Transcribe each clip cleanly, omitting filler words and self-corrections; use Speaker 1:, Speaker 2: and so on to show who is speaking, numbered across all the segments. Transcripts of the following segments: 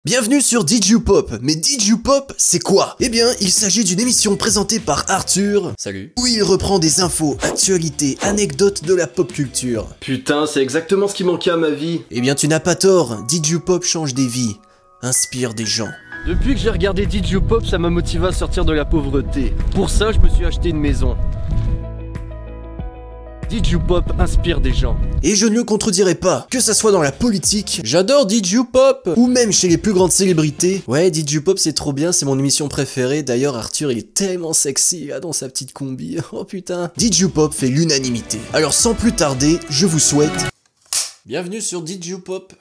Speaker 1: Bienvenue sur Did You Pop, mais Did You Pop, c'est quoi? Eh bien, il s'agit d'une émission présentée par Arthur,
Speaker 2: salut,
Speaker 1: où il reprend des infos, actualités, anecdotes de la pop culture.
Speaker 2: Putain, c'est exactement ce qui manquait à ma vie.
Speaker 1: Eh bien, tu n'as pas tort, Did You Pop change des vies, inspire des gens.
Speaker 2: Depuis que j'ai regardé Did You Pop, ça m'a motivé à sortir de la pauvreté. Pour ça, je me suis acheté une maison. Did You Pop inspire des gens.
Speaker 1: Et je ne le contredirai pas, que ça soit dans la politique, j'adore Did You Pop, ou même chez les plus grandes célébrités. Ouais, Did You Pop c'est trop bien, c'est mon émission préférée, d'ailleurs Arthur il est tellement sexy là dans sa petite combi, oh putain. Did You Pop fait l'unanimité. Alors sans plus tarder, je vous souhaite... Bienvenue sur Did You Pop.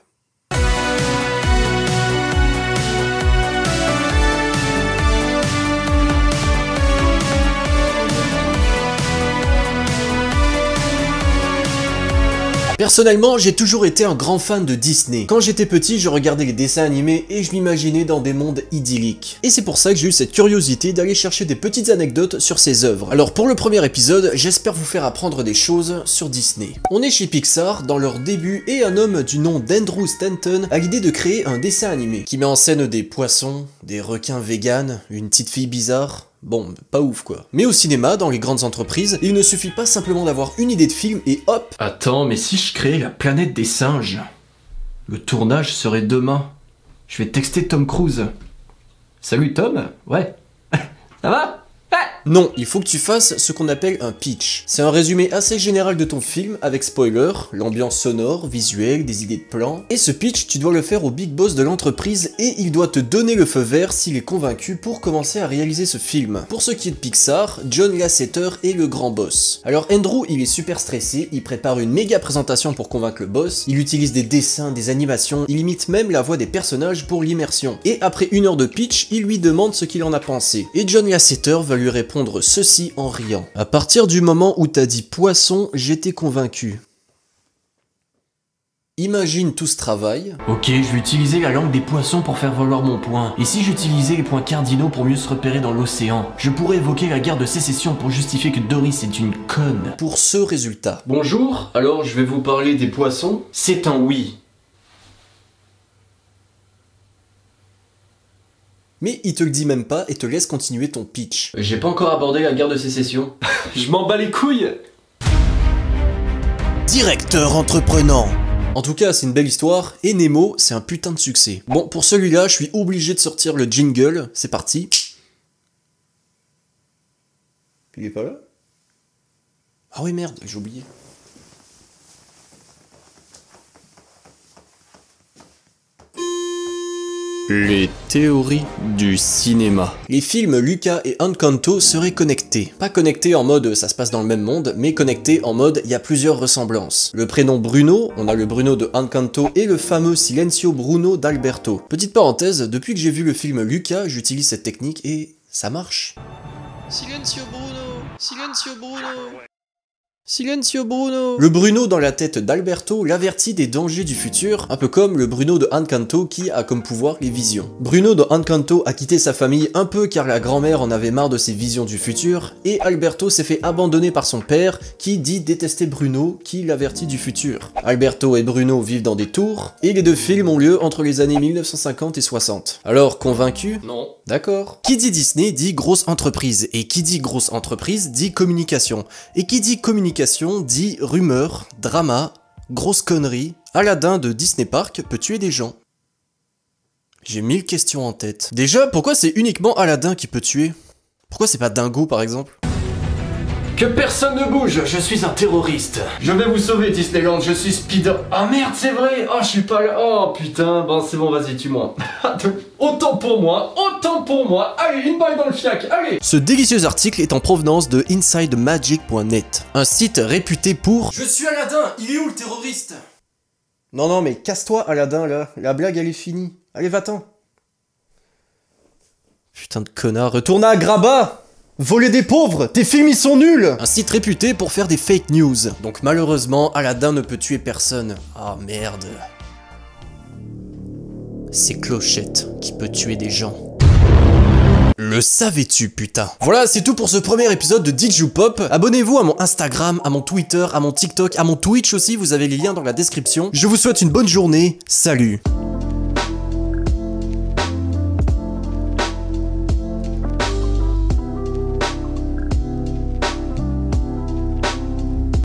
Speaker 1: Personnellement, j'ai toujours été un grand fan de Disney. Quand j'étais petit, je regardais les dessins animés et je m'imaginais dans des mondes idylliques. Et c'est pour ça que j'ai eu cette curiosité d'aller chercher des petites anecdotes sur ces œuvres. Alors pour le premier épisode, j'espère vous faire apprendre des choses sur Disney. On est chez Pixar, dans leur début, et un homme du nom d'Andrew Stanton a l'idée de créer un dessin animé qui met en scène des poissons, des requins véganes, une petite fille bizarre. Bon, pas ouf quoi. Mais au cinéma, dans les grandes entreprises, il ne suffit pas simplement d'avoir une idée de film et hop.
Speaker 3: Attends, mais si je créais la planète des singes, le tournage serait demain. Je vais texter Tom Cruise. Salut Tom? Ouais. Ça va?
Speaker 1: Non, il faut que tu fasses ce qu'on appelle un pitch. C'est un résumé assez général de ton film avec spoiler, l'ambiance sonore, visuelle, des idées de plans. Et ce pitch, tu dois le faire au big boss de l'entreprise et il doit te donner le feu vert s'il est convaincu pour commencer à réaliser ce film. Pour ce qui est de Pixar, John Lasseter est le grand boss. Alors Andrew, il est super stressé, il prépare une méga présentation pour convaincre le boss, il utilise des dessins, des animations, il imite même la voix des personnages pour l'immersion. Et après 1 heure de pitch, il lui demande ce qu'il en a pensé. Et John Lasseter va lui répondre ceci en riant. À partir du moment où t'as dit poisson, j'étais convaincu. Imagine tout ce travail.
Speaker 3: Ok, je vais utiliser la langue des poissons pour faire valoir mon point. Et si j'utilisais les points cardinaux pour mieux se repérer dans l'océan, je pourrais évoquer la guerre de sécession pour justifier que Doris est une conne.
Speaker 1: Pour ce résultat.
Speaker 2: Bonjour, alors je vais vous parler des poissons.
Speaker 3: C'est un oui.
Speaker 1: Mais il te le dit même pas et te laisse continuer ton pitch.
Speaker 2: J'ai pas encore abordé la guerre de sécession. Je m'en bats les couilles.
Speaker 1: Directeur entreprenant. En tout cas, c'est une belle histoire, et Nemo, c'est un putain de succès. Bon, pour celui-là, je suis obligé de sortir le jingle, c'est parti. Il est pas là? Ah oui, merde, j'ai oublié. Les théories du cinéma. Les films Luca et Encanto seraient connectés. Pas connectés en mode ça se passe dans le même monde, mais connectés en mode il y a plusieurs ressemblances. Le prénom Bruno, on a le Bruno de Encanto et le fameux Silencio Bruno d'Alberto. Petite parenthèse, depuis que j'ai vu le film Luca, j'utilise cette technique et ça marche. Silencio Bruno, Silencio Bruno. Silencio Bruno. Le Bruno dans la tête d'Alberto l'avertit des dangers du futur, un peu comme le Bruno de Encanto qui a comme pouvoir les visions. Bruno de Encanto a quitté sa famille un peu car la grand-mère en avait marre de ses visions du futur, et Alberto s'est fait abandonner par son père qui dit détester Bruno qui l'avertit du futur. Alberto et Bruno vivent dans des tours, et les deux films ont lieu entre les années 1950 et 60. Alors, convaincu?
Speaker 2: Non.
Speaker 1: D'accord. Qui dit Disney dit grosse entreprise, et qui dit grosse entreprise dit communication, et qui dit communication dit rumeur, drama, grosse connerie. Aladdin de Disney Park peut tuer des gens. J'ai 1000 questions en tête. Déjà, pourquoi c'est uniquement Aladdin qui peut tuer? Pourquoi c'est pas Dingo par exemple?
Speaker 3: Que personne ne bouge, je suis un terroriste.
Speaker 2: Je vais vous sauver Disneyland, je suis Spider... Ah merde, c'est vrai. Oh, je suis pas là. Oh putain, bon c'est bon, vas-y, tue-moi. Autant pour moi, autant pour moi. Allez, une balle dans le fiac, allez.
Speaker 1: Ce délicieux article est en provenance de InsideMagic.net, un site réputé pour... Je suis Aladdin, il est où le terroriste? Non, mais casse-toi Aladdin là, la blague elle est finie. Allez, va-t'en. Putain de connard, retourne à Agrabah. Voler des pauvres, tes films ils sont nuls. Un site réputé pour faire des fake news. Donc malheureusement, Aladdin ne peut tuer personne. Ah merde. C'est Clochette qui peut tuer des gens. Le savais-tu, putain? Voilà, c'est tout pour ce premier épisode de Did You Pop. Abonnez-vous à mon Instagram, à mon Twitter, à mon TikTok, à mon Twitch aussi, vous avez les liens dans la description. Je vous souhaite une bonne journée, salut!